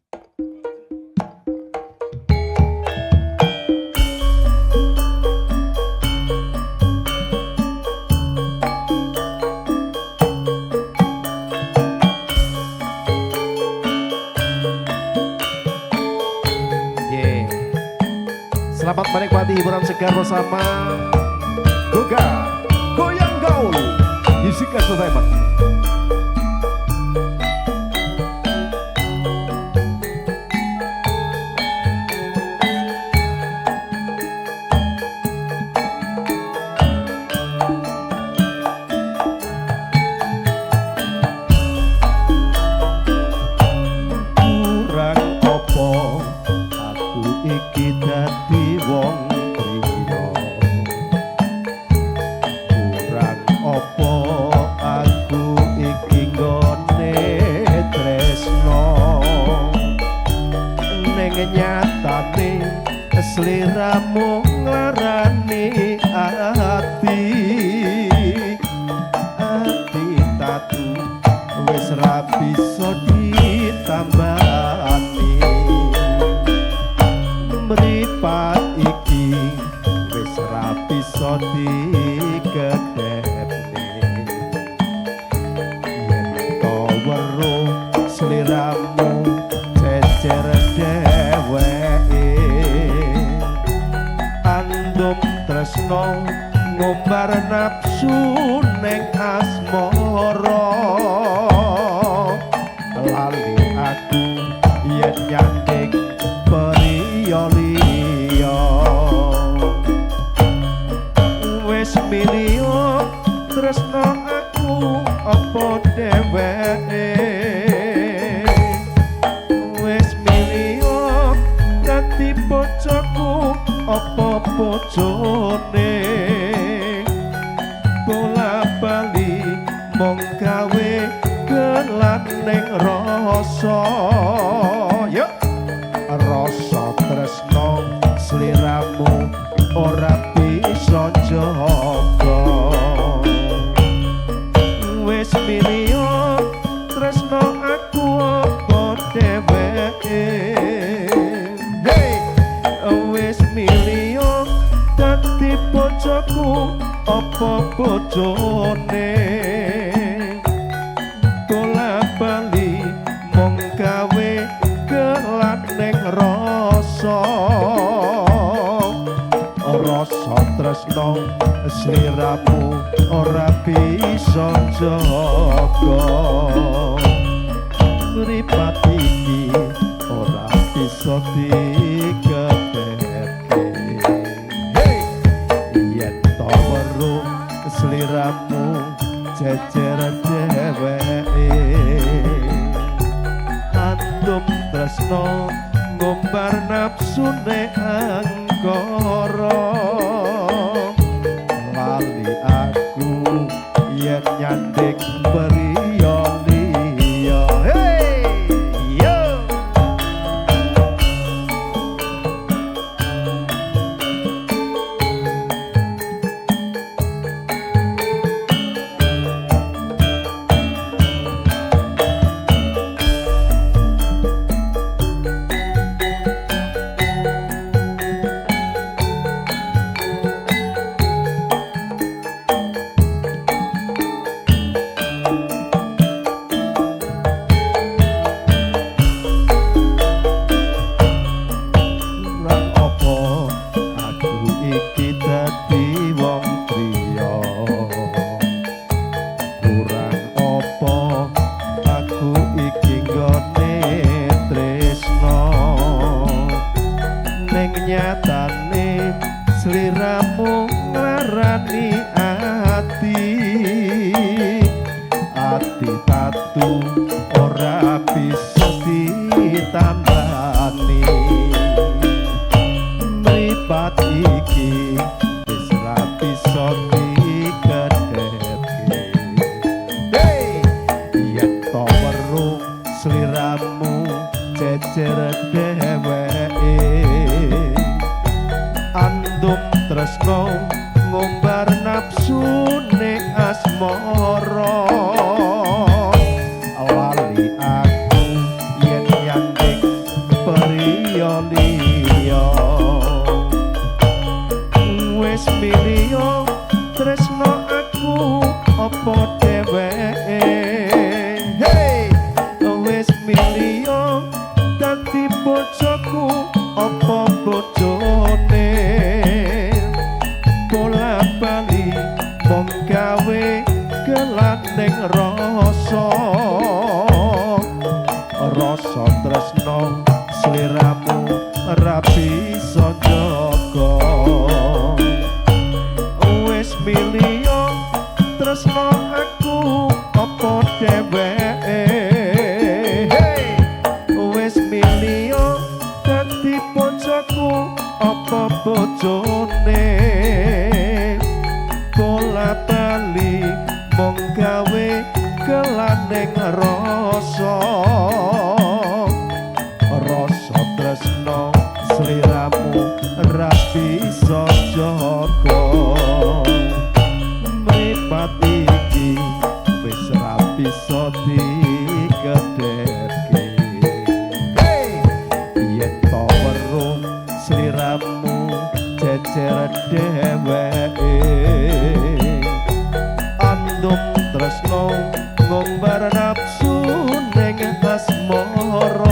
Selamat menikmati hiburan segar bersama Goga Goyang Gaul Music Entertainment. Kurang opo aku iki dadi wong priya, kurang opo aku iki nggone tresno, ning nyatane sliramu nglarani ati tatu wis ra bisa ditambani. Mripat iki wis ra bisa digedhepne, yen to weruh sliramu cecer dheweke, andum tresno ngumbar nafsu ning asmara, lali aku yen nyanding liya wis milio tresno aku apa dheweke, wis milio dadi bojoku apa bojone, bola bali mung gawe gelan ning rasa rasa tresno sliramu ora bisa jaga, wis milio tresno aku apa dheweke, wis milio dadi bojoku apa bojone, bola bali mung gawe gelan ning rasa rasa tresno sliramu ora bisa jaga, mripat iki ora bisa digedhepke, yen to weruh sliramu cecer dheweke, andum tresno ngumbar nafsune angkara, lali aku yen nyanding priya liya. Hey yo nyatane sliramu nglarani ati tatu ora bisa ditambani, mripat iki wis ra bisa digedhepke, yen to weruh sliramu cecer dheweke, andum tresno ngumbar nafsu ning asmara, lali aku yen nyanding rasa tresno sliramu rabi sonjogo wis milio tresno aku apa dheweke wis milio dadi bojoku apa bojone bola bali mung gawe kelaneng rasa rasa tresno sliramu rabi sonjogo mripat iki wis ra bisa digedheke yen to weruh sliramu jejer dheweke andum tresno ngombar nafsu ning asmara